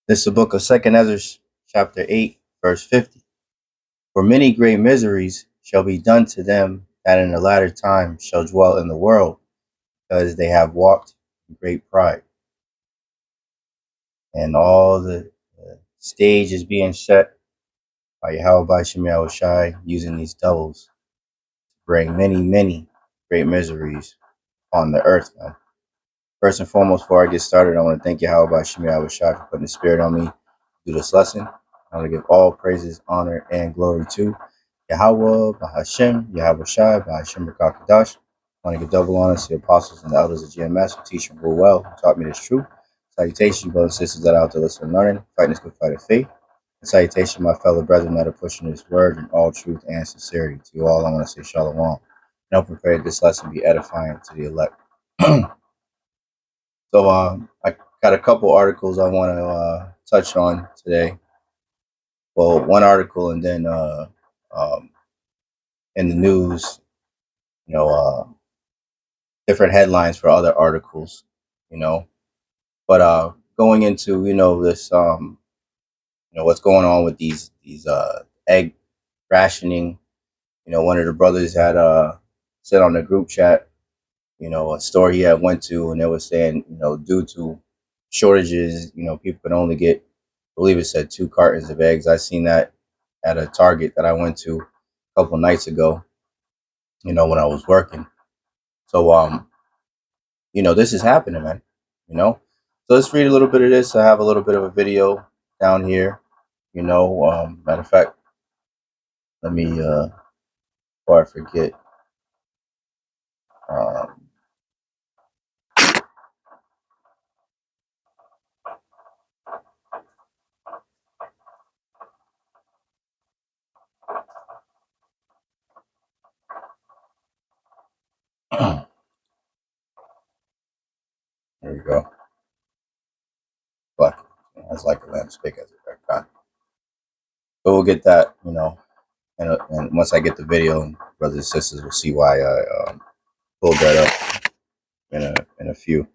This is the book of Second Ezra, chapter 8, verse 50. For many great miseries shall be done to them that in the latter time shall dwell in the world, because they have walked in great pride. And all the stage is being set by Yahawashi using these devils to bring many, many great miseries on the earth, man. First and foremost, before I get started, I want to thank Yahawashi for putting the spirit on me to do this lesson. I want to give all praises, honor, and glory to Yahawah, Bahasham, Yahawashi, Bahasham Rakakadash. I want to give double honor to the apostles and the elders of GMS who teach and rule well, who taught me this truth. Salutation, brothers and sisters that are out there listening and learning, fighting this good fight of faith. And salutation, my fellow brethren that are pushing this word in all truth and sincerity. To you all, I want to say shalom. And I pray that this lesson be edifying to the elect. So I got a couple articles I want to touch on today. Well, one article and then in the news, different headlines for other articles, you know. But going into this what's going on with these egg rationing. One of the brothers had said on the group chat, a store he had went to, and they were saying, due to shortages, people could only get, I believe it said 2 cartons of eggs. I seen that at a Target that I went to a couple nights ago, when I was working. So, this is happening, man, So let's read a little bit of this. I have a little bit of a video down here, matter of fact, let me, before I forget, um, there we go. But it's like a lamp spigot as a gun. So we'll get that, and once I get the video, brothers and sisters will see why I pulled that up in a few.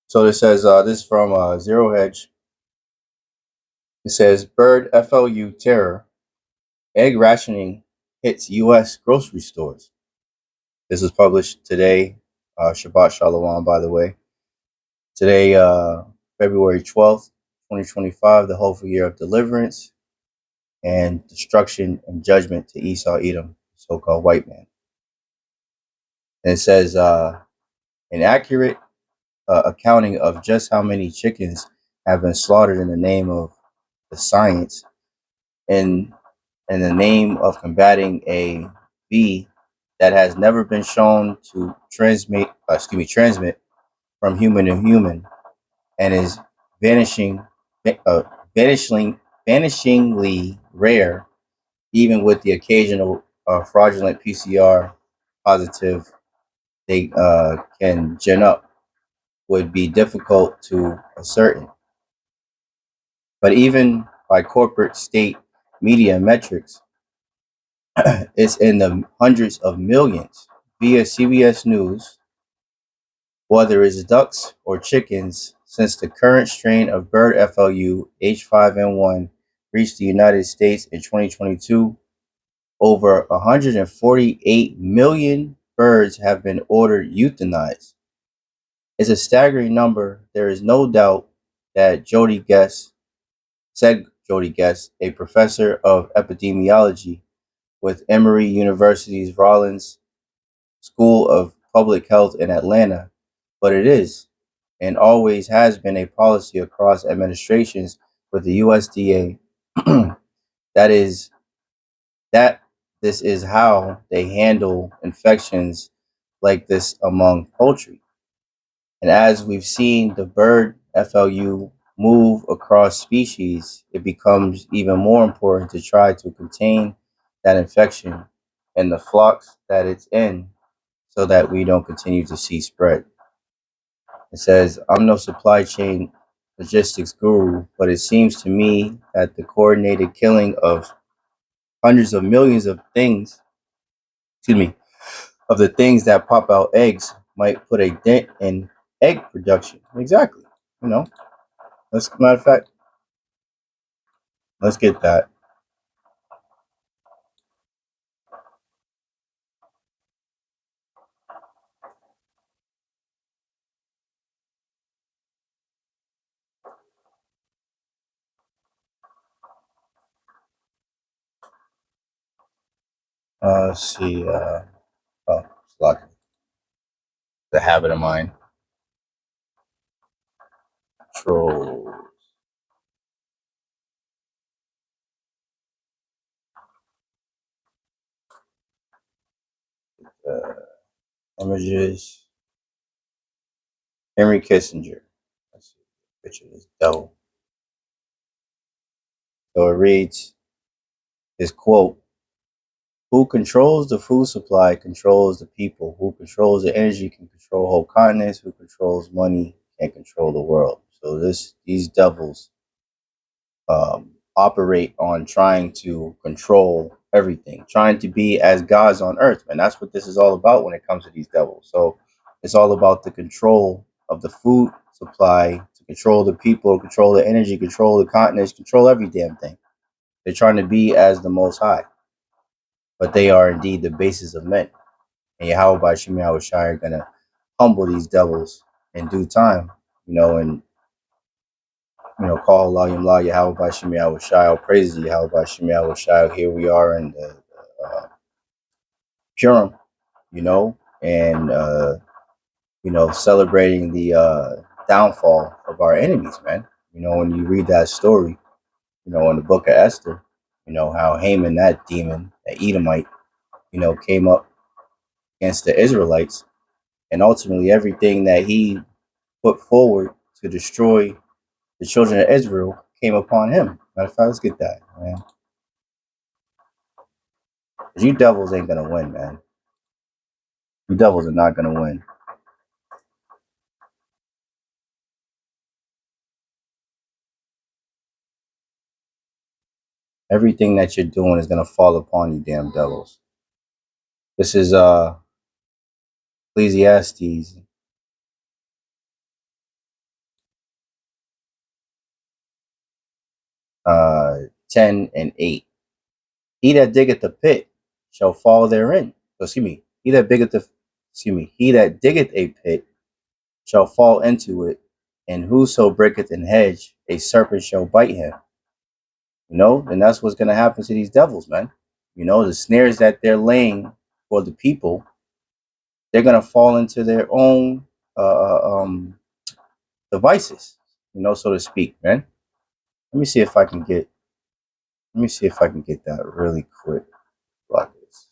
So this says this is from Zero Hedge. It says bird FLU terror, egg rationing hits U.S. grocery stores. This was published today. Shabbat Shalom, by the way. Today, February 12th, 2025, the hopeful year of deliverance and destruction and judgment to Esau Edom, so-called white man. And it says an accurate accounting of just how many chickens have been slaughtered in the name of the science and in the name of combating a bee that has never been shown to transmit from human to human and is vanishing, uh, vanishingly rare, even with the occasional fraudulent PCR positive they can gin up, would be difficult to ascertain. But even by corporate state media metrics, it's in the hundreds of millions via CBS News, whether it's ducks or chickens, since the current strain of bird FLU H5N1 reached the United States in 2022. Over 148 million birds have been ordered euthanized. It's a staggering number. There is no doubt that Jody Guest, a professor of epidemiology with Emory University's Rollins School of Public Health in Atlanta, but it is and always has been a policy across administrations with the USDA that is that this is how they handle infections like this among poultry. And as we've seen the bird FLU move across species, it becomes even more important to try to contain that infection in the flocks that it's in so that we don't continue to see spread. It says, I'm no supply chain logistics guru, but it seems to me that the coordinated killing of hundreds of millions of things, of the things that pop out eggs might put a dent in egg production. Exactly. That's a matter of fact. Let's get that. Let's see. Oh, it's lucky. The habit of mind. Control. Uh, Images. Henry Kissinger. Let's see. Picture of this devil. So it reads his quote: "Who controls the food supply controls the people. Who controls the energy can control whole continents. Who controls money can control the world." So these devils operate on trying to control everything, trying to be as gods on earth. And that's what this is all about when it comes to these devils. So it's all about the control of the food supply, to control the people, control the energy, control the continents, control every damn thing. They're trying to be as the most high, but they are indeed the basis of men. And Yahawah by Yahawashi are going to humble these devils in due time, and call Allah Yamla Yahawah by Yahawashi, all praises to Yahawah by Yahawashi. Here we are in the Purim, and celebrating the downfall of our enemies, man. When you read that story, in the book of Esther, how Haman, that demon, that Edomite, came up against the Israelites, and ultimately everything that he put forward to destroy the children of Israel came upon him. Matter of fact, let's get that, man. 'Cause you devils ain't gonna win, man. You devils are not gonna win. Everything that you're doing is gonna fall upon you, damn devils. This is Ecclesiastes 10:8. He that diggeth the pit shall fall therein. Excuse me. He that diggeth a pit shall fall into it, and whoso breaketh an hedge, a serpent shall bite him. And that's what's gonna happen to these devils, man. The snares that they're laying for the people, they're gonna fall into their own devices, so to speak, man. Let me see if I can get. Let me see if I can get that really quick. Block this.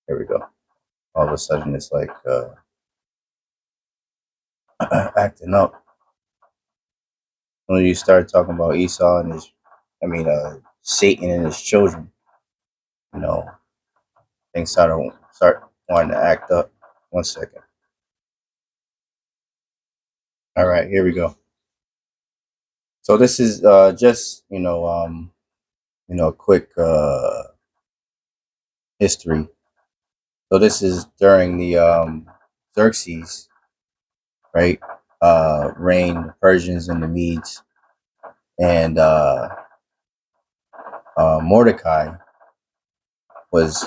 Here we go. All of a sudden, it's like acting up. When you start talking about Esau and Satan and his children, you know, things start wanting to act up. 1 second. All right, here we go. So this is just a quick history. So this is during the Xerxes, right? Reign, the Persians and the Medes, and Mordecai was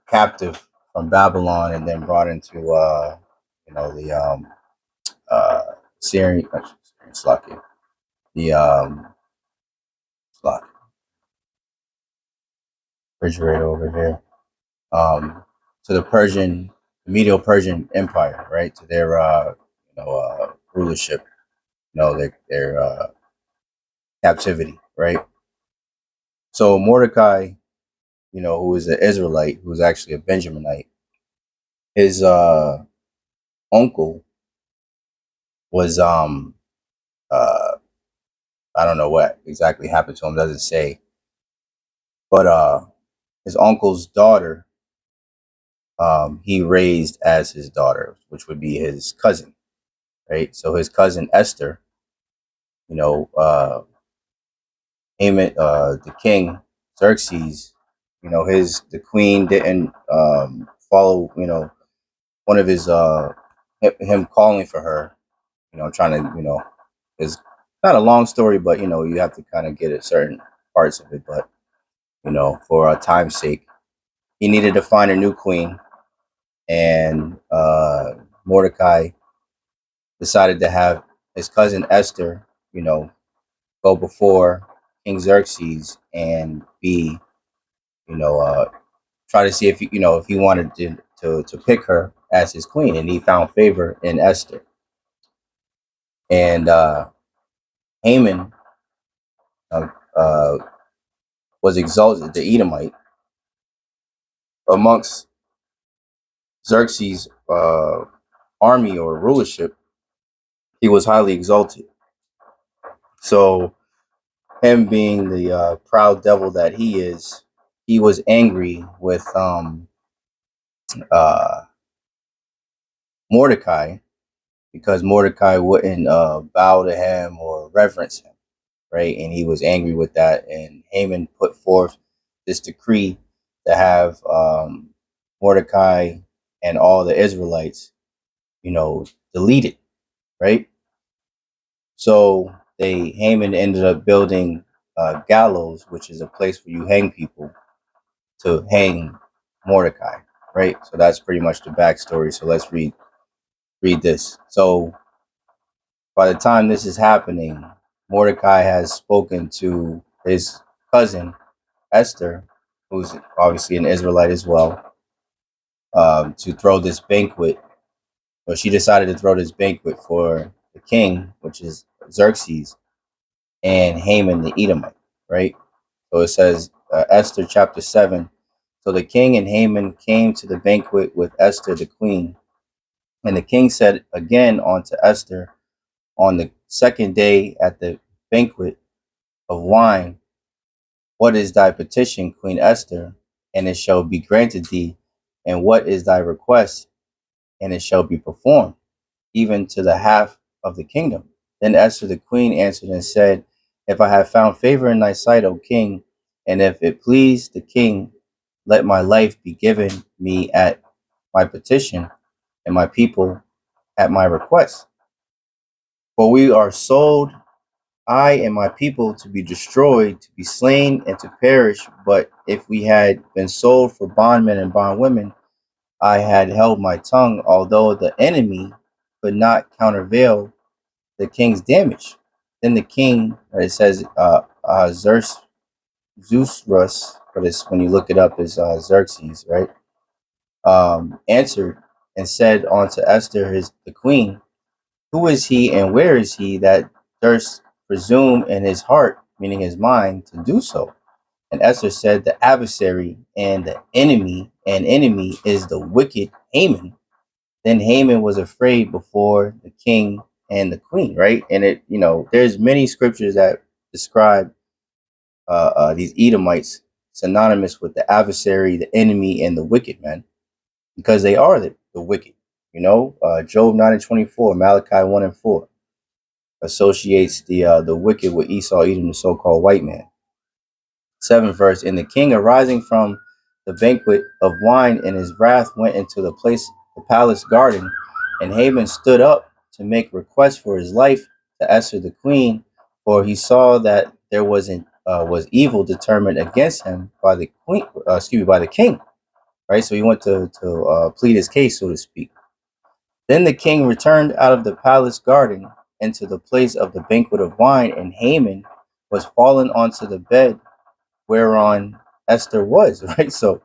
captive from Babylon and then brought into the Syrian, Slovakia, the Slovakia, refrigerator over here, to the Medo-Persian Empire, right? To their rulership, their captivity, right? So Mordecai, who was an Israelite, who was actually a Benjaminite, his uncle was uh I don't know what exactly happened to him, doesn't say, but his uncle's daughter, he raised as his daughter, which would be his cousin, right? So his cousin Esther, you know, uh, Haman, the king Xerxes, the queen didn't follow, one of his him calling for her, trying to, his not a long story, but you have to kind of get at certain parts of it. But for time's sake, he needed to find a new queen, and Mordecai decided to have his cousin Esther, go before King Xerxes and be, you know, uh, try to see if if he wanted to pick her as his queen, and he found favor in Esther. And Haman uh, uh, was exalted, the Edomite, amongst Xerxes' army or rulership. He was highly exalted. So him being the proud devil that he is, he was angry with uh, Mordecai because Mordecai wouldn't bow to him or reverence him, right? And he was angry with that. And Haman put forth this decree to have Mordecai and all the Israelites, deleted, right? So Haman ended up building gallows, which is a place where you hang people, to hang Mordecai, right? So that's pretty much the backstory. So let's read this. So by the time this is happening, Mordecai has spoken to his cousin Esther, who's obviously an Israelite as well, to throw this banquet. Well, she decided to throw this banquet for the king, which is Xerxes, and Haman the Edomite, right? So it says, Esther chapter 7. So the king and Haman came to the banquet with Esther the queen. And the king said again unto Esther on the second day at the banquet of wine, what is thy petition, Queen Esther? And it shall be granted thee. And what is thy request? And it shall be performed, even to the half of the kingdom. Then Esther the queen answered and said, if I have found favor in thy sight, O king, and if it please the king, let my life be given me at my petition, and my people at my request. For we are sold, I and my people, to be destroyed, to be slain, and to perish. But if we had been sold for bondmen and bondwomen, I had held my tongue, although the enemy could not countervail the king's damage. Then the king, it says Zeusrus, but it's, when you look it up, is Xerxes, right? Answered and said unto Esther, the queen, who is he and where is he that durst presume in his heart, meaning his mind, to do so? And Esther said, the adversary and the enemy is the wicked Haman. Then Haman was afraid before the king and the queen, right? And there's many scriptures that describe these Edomites synonymous with the adversary, the enemy, and the wicked, man, because they are the wicked. Job 9:24, Malachi 1:4 associates the wicked with Esau, Edom, the so-called white man. 7th verse, and the king arising from the banquet of wine in his wrath went into the palace garden, and Haman stood up to make request for his life to Esther the queen, for he saw that there was evil determined against him by the queen, by the king, right? So he went to plead his case, so to speak. Then the king returned out of the palace garden into the place of the banquet of wine, and Haman was fallen onto the bed whereon Esther was, right? So,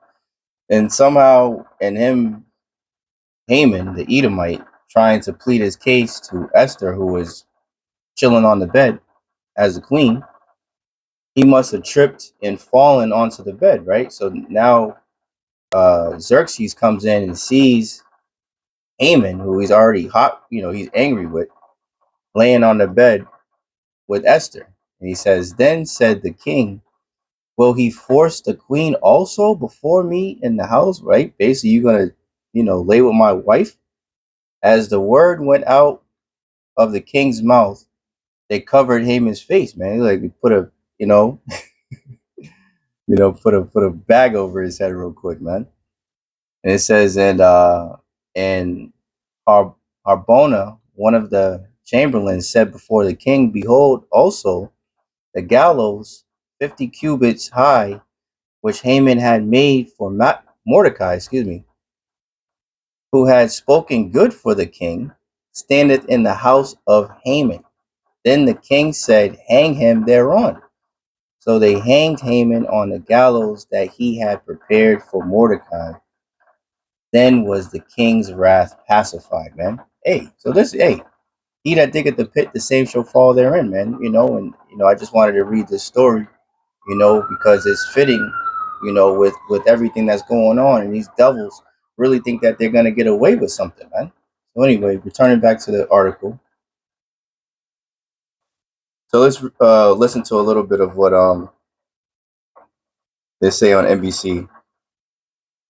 and somehow, and Haman, the Edomite, trying to plead his case to Esther, who was chilling on the bed as a queen, he must have tripped and fallen onto the bed, right? So now Xerxes comes in and sees Haman, who he's already hot, he's angry with, laying on the bed with Esther. And he says, then said the king, will he force the queen also before me in the house? Right? Basically, you're gonna, lay with my wife. As the word went out of the king's mouth, they covered Haman's face. Man, like they put a, put a bag over his head real quick, man. And it says, and Harbona, one of the chamberlain said before the king, "Behold, also the gallows 50 cubits high, which Haman had made for Mordecai, who had spoken good for the king, standeth in the house of Haman." Then the king said, "Hang him thereon." So they hanged Haman on the gallows that he had prepared for Mordecai. Then was the king's wrath pacified, man. Hey, he that diggeth the pit, the same shall fall therein, man. I just wanted to read this story, because it's fitting, with everything that's going on, and these devils really think that they're gonna get away with something, man. So anyway, returning back to the article. So let's listen to a little bit of what they say on NBC,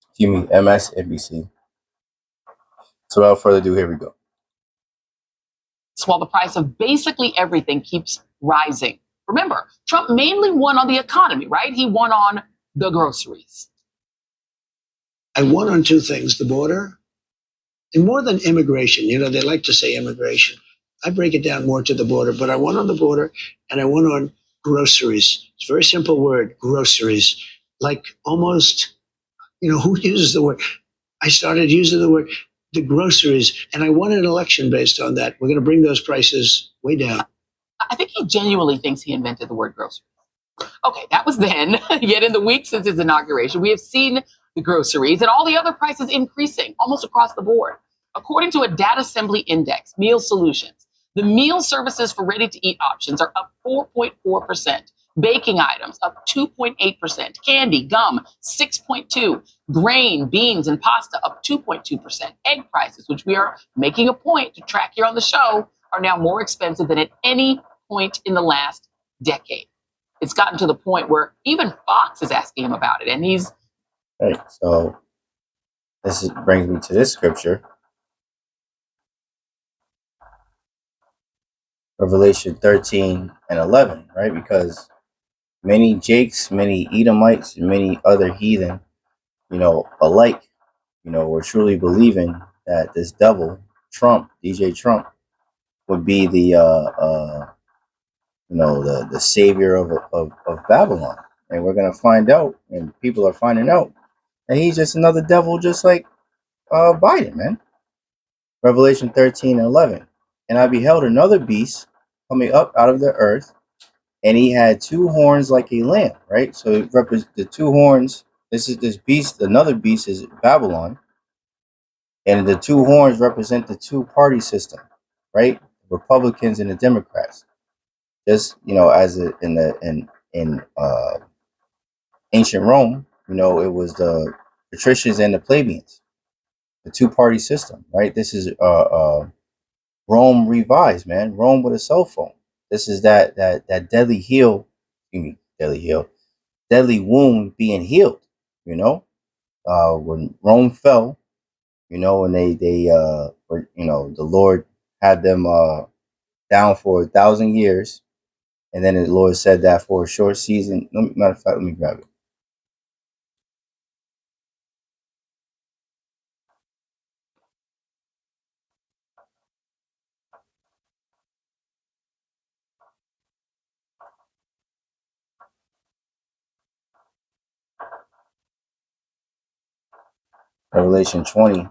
excuse me, MSNBC. So without further ado, here we go. While the price of basically everything keeps rising. Remember, Trump mainly won on the economy, right? He won on the groceries. I won on two things: the border, and more than immigration. They like to say immigration. I break it down more to the border, but I won on the border and I won on groceries. It's a very simple word, groceries. Like almost, who uses the word? I started using the word, the groceries, and I won an election based on that. We're going to bring those prices way down. I think he genuinely thinks he invented the word grocery. Okay, that was then. Yet in the week since his inauguration, we have seen the groceries and all the other prices increasing almost across the board. According to a data assembly index, Meal Solutions, the meal services for ready-to-eat options are up 4.4%. Baking items up 2.8%. Candy, gum, 6.2%. Grain, beans, and pasta up 2.2%. Egg prices, which we are making a point to track here on the show, are now more expensive than at any point in the last decade. It's gotten to the point where even Fox is asking him about it, and he's... Right. So this brings me to this scripture, Revelation 13 and 11, right? Because many Jakes, many Edomites, and many other heathen, alike, were truly believing that this devil, Trump, DJ Trump, would be the savior of Babylon. And we're going to find out, and people are finding out, that he's just another devil, just like Biden, man. Revelation 13 and 11. And I beheld another beast coming up out of the earth, and he had two horns like a lamb, right? So it represents the two horns. This beast, another beast is Babylon, and the two horns represent the two-party system, right? Republicans and the Democrats. Just as in ancient Rome, it was the patricians and the plebeians, the two-party system, right? This is Rome revised, man. Rome with a cell phone. This is that deadly wound being healed. When Rome fell, and they were, the Lord had them down for 1,000 years, and then the Lord said that for a short season. Matter of fact, let me grab it. Revelation 20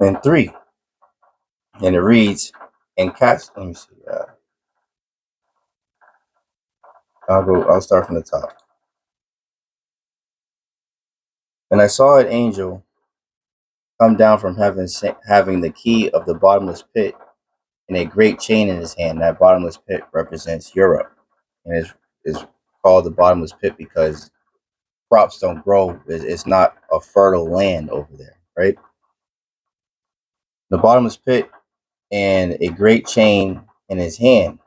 and 3, and it reads, "And cast." Let me see. I'll start from the top. "And I saw an angel come down from heaven, having the key of the bottomless pit and a great chain in his hand." That bottomless pit represents Europe, and is called the bottomless pit because crops don't grow. It's not a fertile land over there, right? The bottomless pit and a great chain in his hand,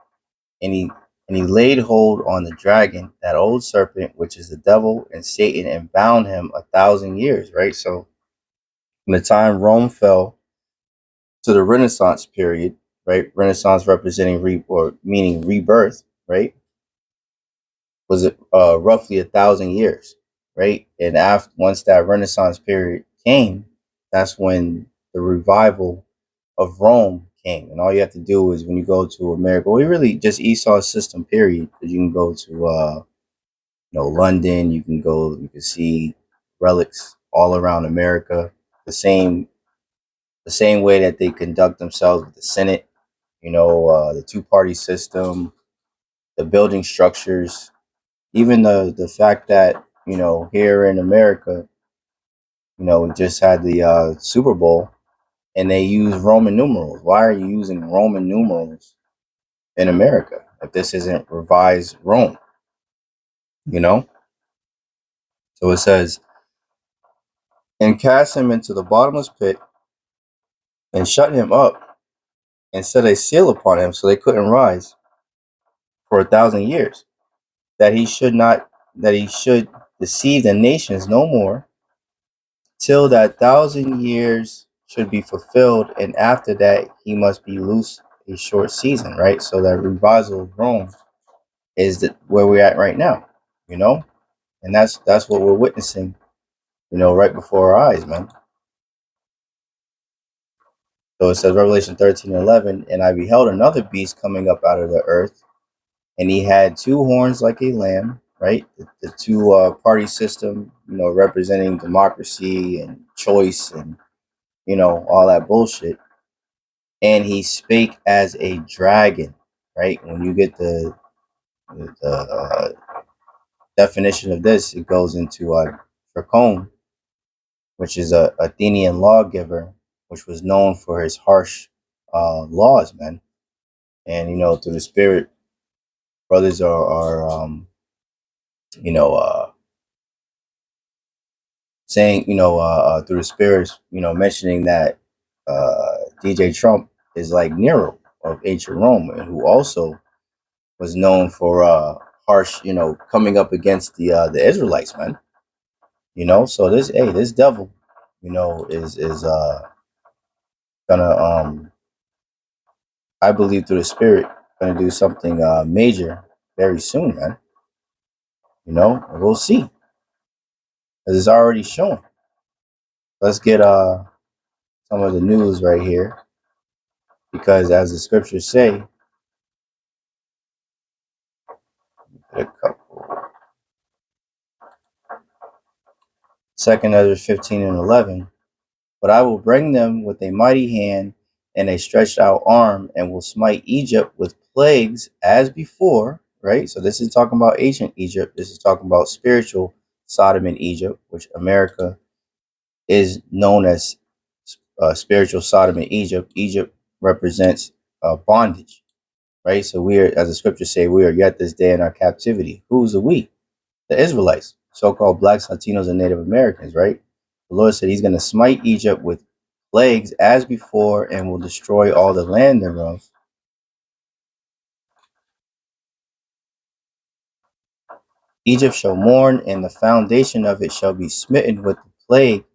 and he laid hold on the dragon, that old serpent, which is the devil and Satan, and bound him 1,000 years, right? So from the time Rome fell to the Renaissance period, right? Renaissance representing meaning rebirth, right? Was roughly 1,000 years, right? And after once that Renaissance period came, that's when the revival of Rome came. And all you have to do is when you go to America, well, really just Esau's system, period. Because you can go to, London, you can see relics all around America. The same, the same way that they conduct themselves with the Senate, the two-party system, the building structures, even the fact that, here in America, we just had the Super Bowl and they use Roman numerals. Why are you using Roman numerals in America if this isn't revised Rome? You know? So it says, and cast him into the bottomless pit and shut him up and set a seal upon him so they couldn't rise for 1,000 years, that he should deceive the nations no more till that 1,000 years should be fulfilled, and after that he must be loose a short season, right? So that revival of Rome is where we're at right now, you know, and that's what we're witnessing, right before our eyes, man. So it says Revelation 13:11, and I beheld another beast coming up out of the earth, and he had two horns like a lamb, right? The two party system, representing democracy and choice and all that bullshit. And he spake as a dragon, right? When you get the definition of this, it goes into Dracon, which is a Athenian lawgiver, which was known for his harsh laws, man. And through the spirit, brothers are you know saying through the spirits, mentioning that DJ Trump is like Nero of ancient Rome, and who also was known for harsh, coming up against the Israelites, man. So this devil, is gonna I believe through the spirit gonna do something major very soon, man. And we'll see, because it's already shown. Let's get some of the news right here, because as the scriptures say, a couple, 2nd Ezra 15:11. But I will bring them with a mighty hand and a stretched out arm, and will smite Egypt with plagues as before. Right? So this is talking about ancient Egypt. This is talking about spiritual Sodom and Egypt, which America is known as spiritual Sodom and Egypt. Egypt represents bondage. Right? So we are, as the scriptures say, we are yet this day in our captivity. Who's the we? The Israelites, so-called blacks, Latinos, and Native Americans, right? The Lord said he's going to smite Egypt with plagues as before and will destroy all the land thereof. Egypt shall mourn, and the foundation of it shall be smitten with the plague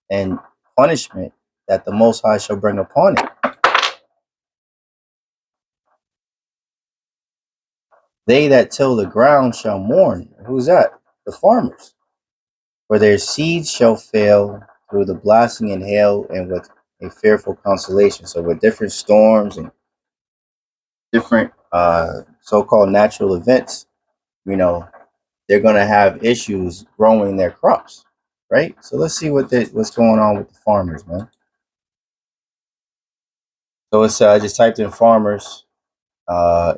and punishment that the Most High shall bring upon it. They that till the ground shall mourn. Who's that? The farmers. For their seeds shall fail through the blasting and hail, and with a fearful consolation. So with different storms and different so-called natural events, you know, they're going to have issues growing their crops, right? So let's see what's going on with the farmers, man. So it's I just typed in farmers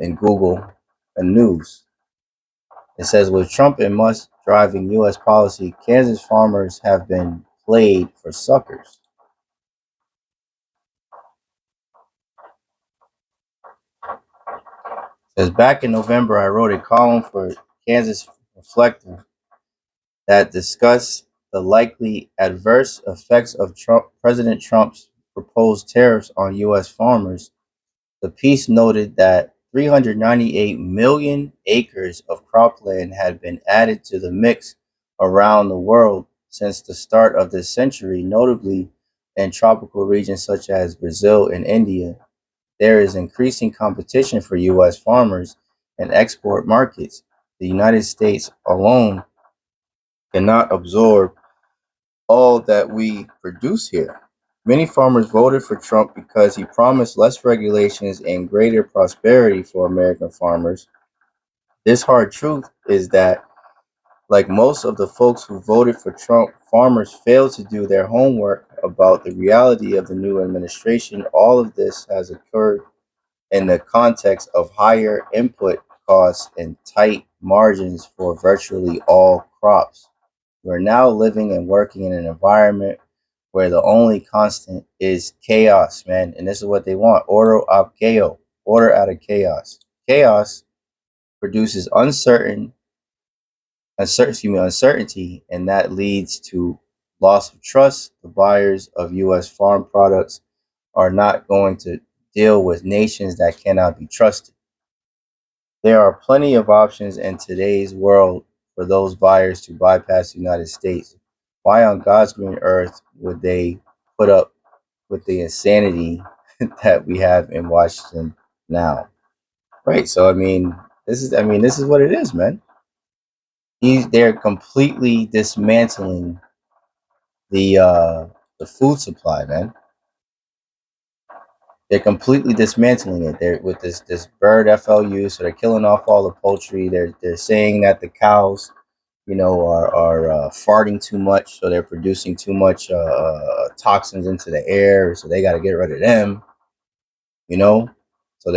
in Google and news. It says, with Trump and Musk driving U.S. policy, Kansas farmers have been played for suckers. It says, back in November, I wrote a column for Kansas Reflector that discussed the likely adverse effects of President Trump's proposed tariffs on U.S. farmers. The piece noted that 398 million acres of cropland had been added to the mix around the world since the start of this century, notably in tropical regions such as Brazil and India. There is increasing competition for U.S. farmers and export markets. The United States alone cannot absorb all that we produce here. Many farmers voted for Trump because he promised less regulations and greater prosperity for American farmers. This hard truth is that, like most of the folks who voted for Trump, farmers failed to do their homework about the reality of the new administration. All of this has occurred in the context of higher input costs and tight margins for virtually all crops. We're now living and working in an environment where the only constant is chaos, man. And this is what they want: order out of chaos. Chaos produces uncertainty, and that leads to loss of trust. The buyers of U.S. farm products are not going to deal with nations that cannot be trusted. There are plenty of options in today's world for those buyers to bypass the United States. Why on God's green earth would they put up with the insanity that we have in Washington now? Right. So this is what it is, man. They're completely dismantling the uh the food supply, man. They're completely dismantling it. They're with this bird FLU, so they're killing off all the poultry. They're saying that the cows, are farting too much, so they're producing too much toxins into the air, so they got to get rid of them. You know, so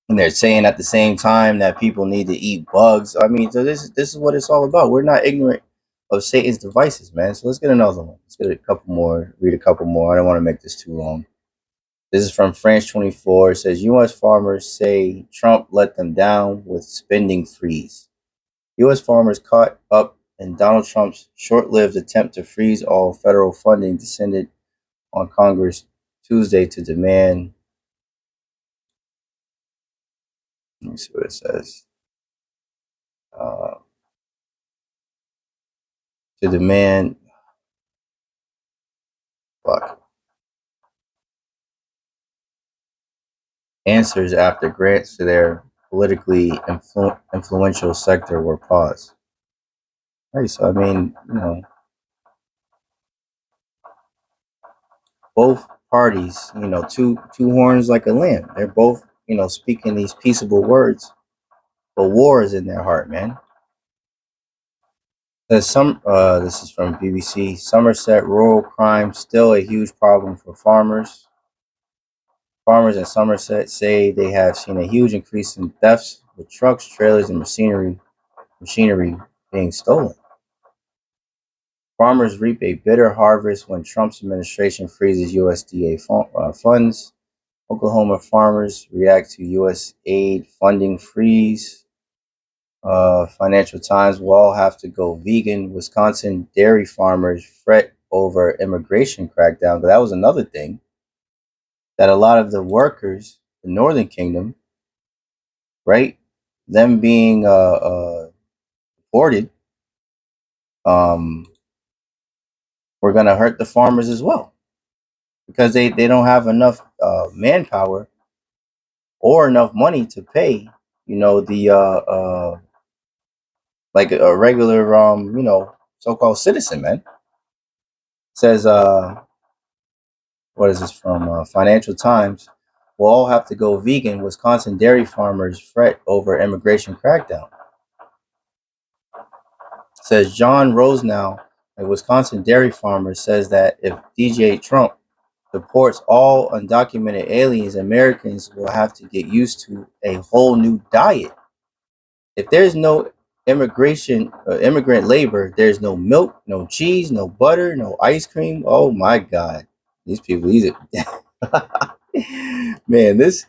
and they're saying at the same time that people need to eat bugs. I mean, so this is what it's all about. We're not ignorant of Satan's devices, man. So let's get another one. Let's get a couple more. Read a couple more. I don't want to make this too long. This is from France 24. It says U.S. farmers say Trump let them down with spending freeze. U.S. farmers caught up in Donald Trump's short-lived attempt to freeze all federal funding descended on Congress Tuesday to demand. Let me see what it says. Uh, to demand. Fuck. Answers after grants to their politically influential sector were paused. Right. So both parties, two horns like a lamb. They're both, speaking these peaceable words, but war is in their heart, man. This is from BBC. Somerset rural crime still a huge problem for farmers. Farmers in Somerset say they have seen a huge increase in thefts with trucks, trailers, and machinery being stolen. Farmers reap a bitter harvest when Trump's administration freezes USDA funds. Oklahoma farmers react to U.S. aid funding freeze. Financial Times will all have to go vegan. Wisconsin dairy farmers fret over immigration crackdown. But that was another thing that a lot of the workers, the Northern Kingdom, right, them being deported, um, were going to hurt the farmers as well because they don't have enough manpower or enough money to pay, the like a regular so-called citizen, man. Says what is this from Financial Times? We'll all have to go vegan. Wisconsin dairy farmers fret over immigration crackdown. Says John Rosenow, a Wisconsin dairy farmer, says that if DJ Trump deports all undocumented aliens, Americans will have to get used to a whole new diet. If there's no immigrant labor, there's no milk, no cheese, no butter, no ice cream. Oh my God, these people, man, this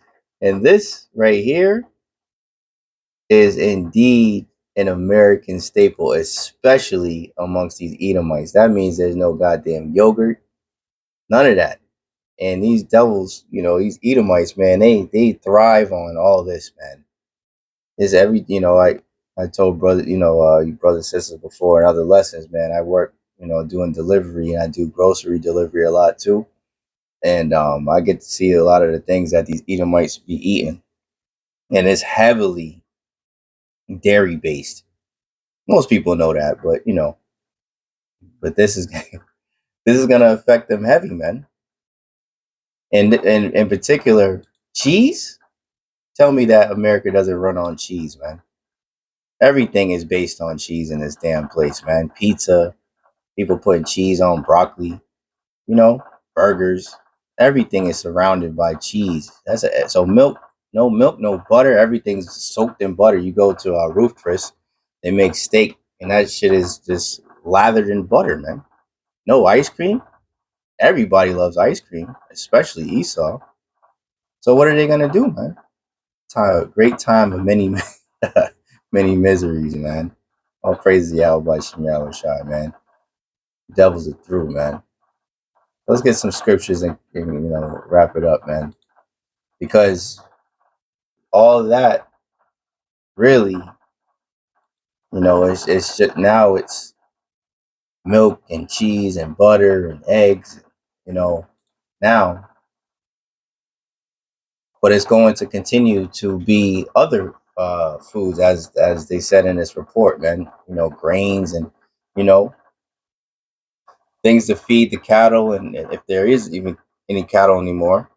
right here is indeed an American staple, especially amongst these Edomites. That means there's no goddamn yogurt, none of that. And these devils, these Edomites, man, they thrive on all this, man. Is every I told brother you brothers and sisters before in other lessons, man. I work doing delivery, and I do grocery delivery a lot too, and I get to see a lot of the things that these Edomites be eating, and it's heavily dairy based. Most people know that, but but this is This is gonna affect them heavy, man. And in particular, cheese. Tell me that America doesn't run on cheese, man. Everything is based on cheese in this damn place, man. Pizza, people putting cheese on broccoli, you know, burgers. Everything is surrounded by cheese. So milk, no milk, no butter. Everything's soaked in butter. You go to Roof Chris, they make steak, and that shit is just lathered in butter, man. No ice cream. Everybody loves ice cream, especially Esau. So what are they gonna do, man? Great time of many, many miseries, man. All praise the Yahawashi, man. Devils are through, man. Let's get some scriptures and wrap it up, man. Because all of that really, it's just now it's milk and cheese and butter and eggs, you know, now, but it's going to continue to be other foods as they said in this report, man. Grains and you know things to feed the cattle, and if there is even any cattle anymore,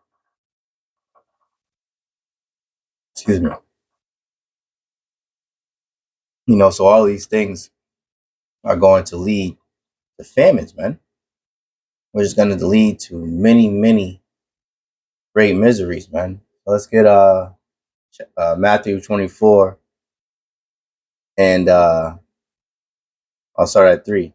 excuse me. So all these things are going to lead to famines, man, which is going to lead to many, many great miseries, man. Let's get Matthew 24, and I'll start at 3.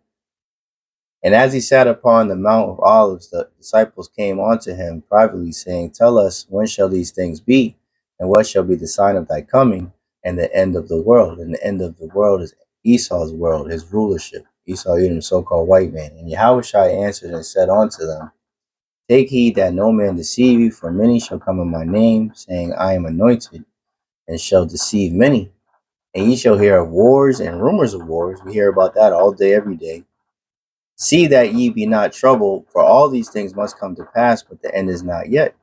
And as he sat upon the Mount of Olives, the disciples came unto him privately, saying, Tell us, when shall these things be? And what shall be the sign of thy coming and the end of the world? And the end of the world is Esau's world, his rulership. Esau, Edom, so-called white man. And Yahawashi answered and said unto them, Take heed that no man deceive you, for many shall come in my name, saying, I am anointed, and shall deceive many. And ye shall hear of wars and rumors of wars. We hear about that all day, every day. See that ye be not troubled, for all these things must come to pass, but the end is not yet.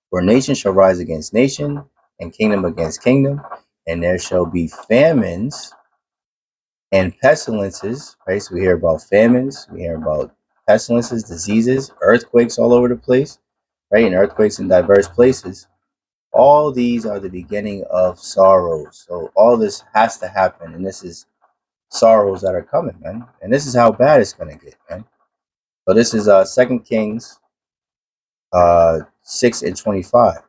For nation shall rise against nation, and kingdom against kingdom, and there shall be famines and pestilences, right? So we hear about famines, we hear about pestilences, diseases, earthquakes all over the place, right? And earthquakes in diverse places. All these are the beginning of sorrows. So all this has to happen, and this is sorrows that are coming, man. And this is how bad it's gonna get, man. So this is 2 Kings 6:25.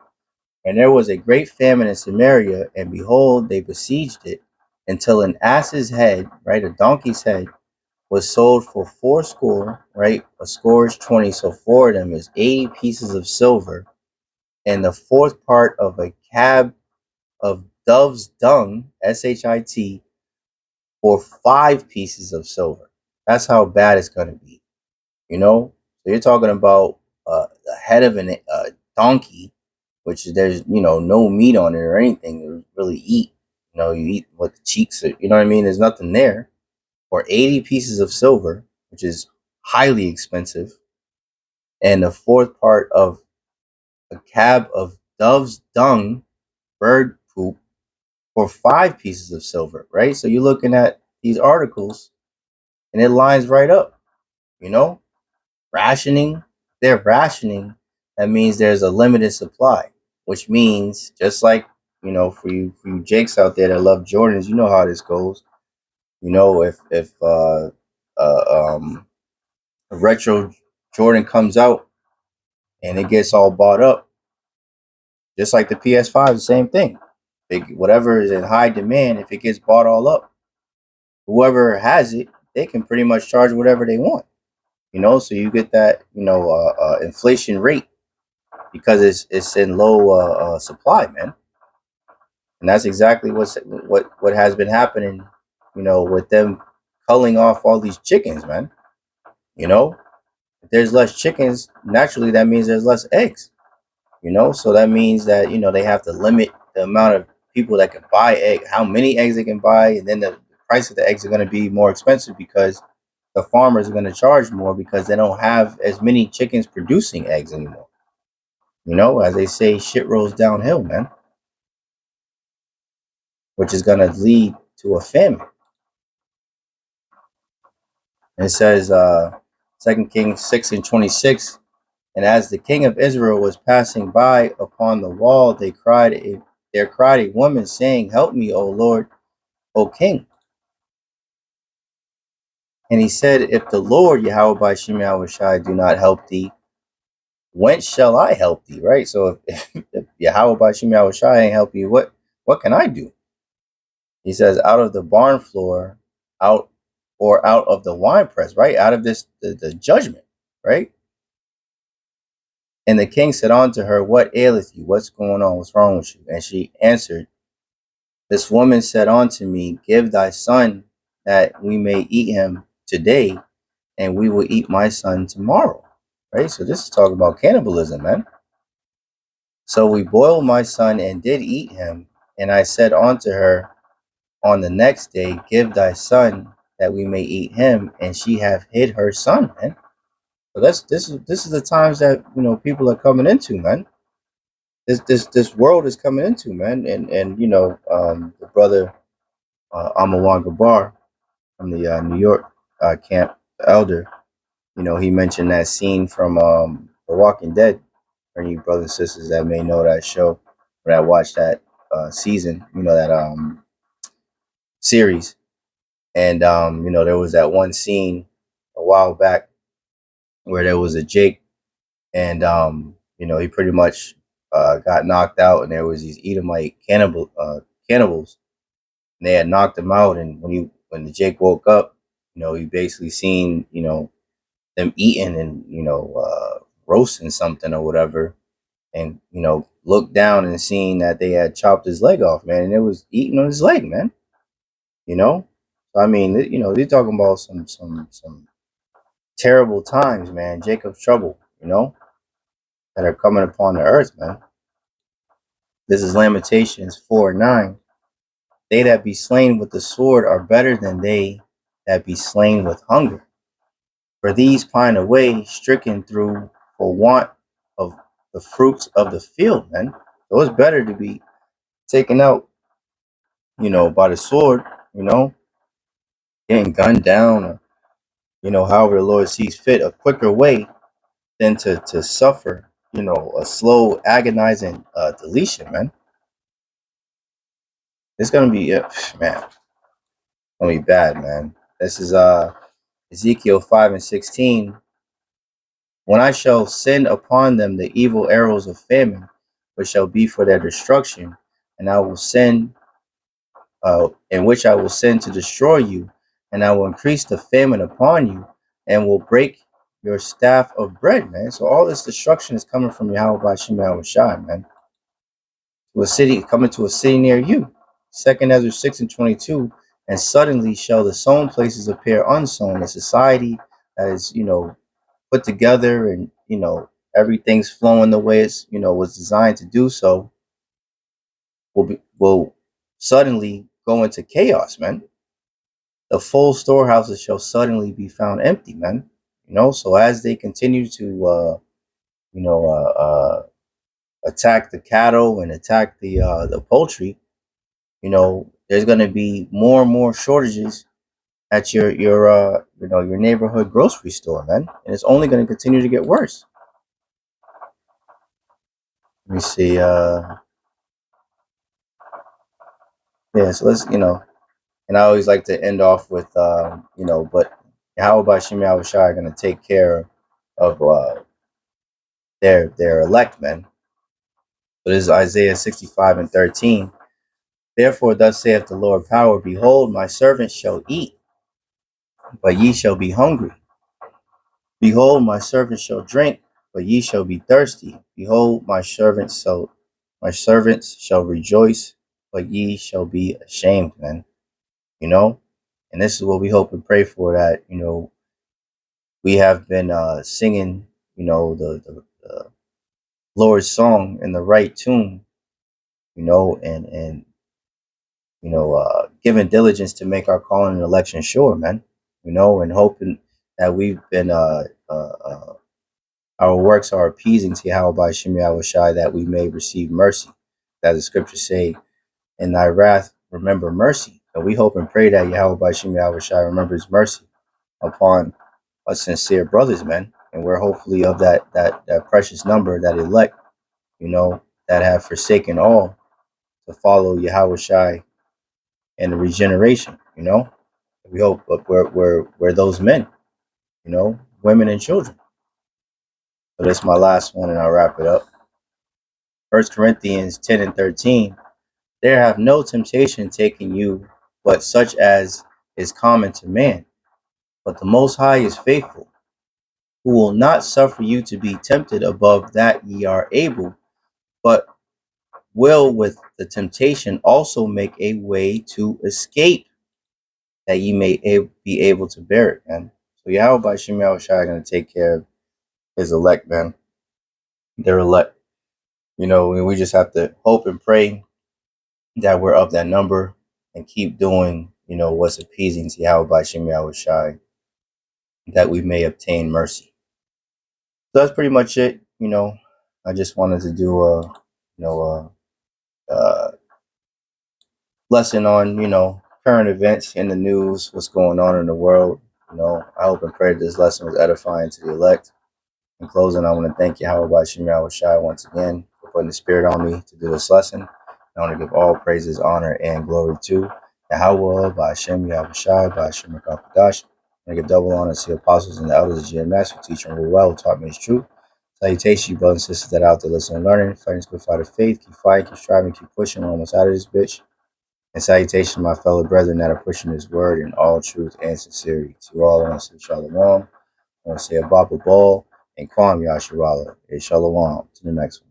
And there was a great famine in Samaria, and behold, they besieged it until an ass's head, right, a donkey's head, was sold for 80, right? A score is 20, so 4 of them is 80 pieces of silver, and the fourth part of a cab of dove's dung, shit, for 5 pieces of silver. That's how bad it's gonna be. So you're talking about the head of a donkey, which there's no meat on it or anything to really eat. You eat what the cheeks are. You know what I mean? There's nothing there. For 80 pieces of silver, which is highly expensive, and the fourth part of a cab of dove's dung, bird poop, for 5 pieces of silver. Right? So you're looking at these articles, and it lines right up. You know, rationing, they're rationing, that means there's a limited supply, which means just like for you Jakes out there that love Jordans, you know how this goes. If a retro Jordan comes out and it gets all bought up, just like the PS5, the same thing. Whatever is in high demand, if it gets bought all up, whoever has it, they can pretty much charge whatever they want. So you get that inflation rate because it's in low supply, man. And that's exactly what has been happening, with them culling off all these chickens, man. If there's less chickens, naturally that means there's less eggs. So that means that they have to limit the amount of people that can buy egg, how many eggs they can buy, and then the price of the eggs are going to be more expensive because the farmers are going to charge more because they don't have as many chickens producing eggs anymore. As they say, shit rolls downhill, man, which is going to lead to a famine. And it says, 2 Kings 6:26. And as the king of Israel was passing by upon the wall, there cried a woman, saying, Help me, O Lord, O king. And he said, If the Lord, Yahawah by Yahawashi, do not help thee, whence shall I help thee? Right? So if Yahawah by Yahawashi ain't help you, what can I do? He says, out of the barn floor, out out of the winepress, right? Out of this the judgment, right? And the king said unto her, What aileth you? What's going on? What's wrong with you? And she answered, This woman said unto me, Give thy son that we may eat him today, and we will eat my son tomorrow. Right? So this is talking about cannibalism, man. So we boiled my son and did eat him. And I said unto her on the next day, Give thy son that we may eat him. And she hath hid her son, man. So this is the times that people are coming into, man. This world is coming into, man. And the brother Amawan Gabar from the New York camp, the elder, he mentioned that scene from The Walking Dead. For you brothers and sisters that may know that show, or that watched that season, that series. And there was that one scene a while back where there was a Jake, and he pretty much got knocked out, and there was these Edomite cannibals, and they had knocked him out. And when the Jake woke up, he basically seen them eating and roasting something or whatever, and looked down and seen that they had chopped his leg off, man, and it was eating on his leg, man. So, I mean, they're talking about some terrible times, man. Jacob's trouble, that are coming upon the earth, man. This is Lamentations 4:9. They that be slain with the sword are better than they that be slain with hunger. For these pine away, stricken through for want of the fruits of the field, man. So it's better to be taken out, by the sword, getting gunned down, or, however the Lord sees fit, a quicker way than to suffer, a slow, agonizing deletion, man. It's gonna be, man, gonna be bad, man. This is Ezekiel 5:16. When I shall send upon them the evil arrows of famine, which shall be for their destruction, and I will send, in which I will send to destroy you, and I will increase the famine upon you, and will break your staff of bread, man. So all this destruction is coming from Yahawah by Yahawashi, man. To a city, coming to a city near you. 2 Ezra 6:22. And suddenly shall the sown places appear unsown. A society that is, put together, and everything's flowing the way it's was designed to do so, will suddenly go into chaos, man. The full storehouses shall suddenly be found empty, man. So as they continue to you know attack the cattle and attack the poultry, there's going to be more and more shortages at your neighborhood grocery store, man, and it's only going to continue to get worse. Let me see. Yeah, so let's, and I always like to end off with, but how about Yahawashi are going to take care of their elect, men. So this is Isaiah 65:13. Therefore, thus saith the Lord power, behold, my servants shall eat, but ye shall be hungry. Behold, my servants shall drink, but ye shall be thirsty. Behold, my servants shall rejoice, but ye shall be ashamed, man. And this is what we hope and pray for, that we have been singing the Lord's song in the right tune, and giving diligence to make our calling and election sure, man. And hoping that we've been our works are appeasing to Yahweh by Yahawashi, that we may receive mercy. That the scriptures say, in thy wrath remember mercy. And we hope and pray that Yahweh by Yahawashi remembers mercy upon sincere brothers, man, and we're hopefully of that precious number, that elect, that have forsaken all to follow Yahawashi and the regeneration. We hope, but we're those men, women and children. So that's my last one, and I'll wrap it up. 1 Corinthians 10:13. There have no temptation taken you, but such as is common to man. But the Most High is faithful, who will not suffer you to be tempted above that ye are able, but will with the temptation also make a way to escape, that ye may be able to bear it, man. So Yahweh by Shem Yahawashi going to take care of his elect, man. They're elect. We just have to hope and pray that we're of that number and keep doing, what's appeasing to Yahweh by Shem Yahawashi, that we may obtain mercy. So that's pretty much it. I just wanted to do a lesson on, current events in the news, what's going on in the world. I hope and pray that this lesson was edifying to the elect. In closing, I want to thank Yahweh by Shem Yahawashi once again for putting the spirit on me to do this lesson. I want to give all praises, honor, and glory to Yahawah by Shem Yahawashi by Shem Rakapadash. I want to give double honor to the apostles and the elders of GMS who teach and rule well, who taught me his truth. Salutations, you brothers and sisters that are out there listening and learning, fighting good fight of faith, keep fighting, keep striving, keep pushing, we're almost out of this bitch. And salutations, my fellow brethren that are pushing his word in all truth and sincerity. To all, I want to say shalom. I want to say a Baba Ball and Kwam Yasharala. Shalom. To the next one.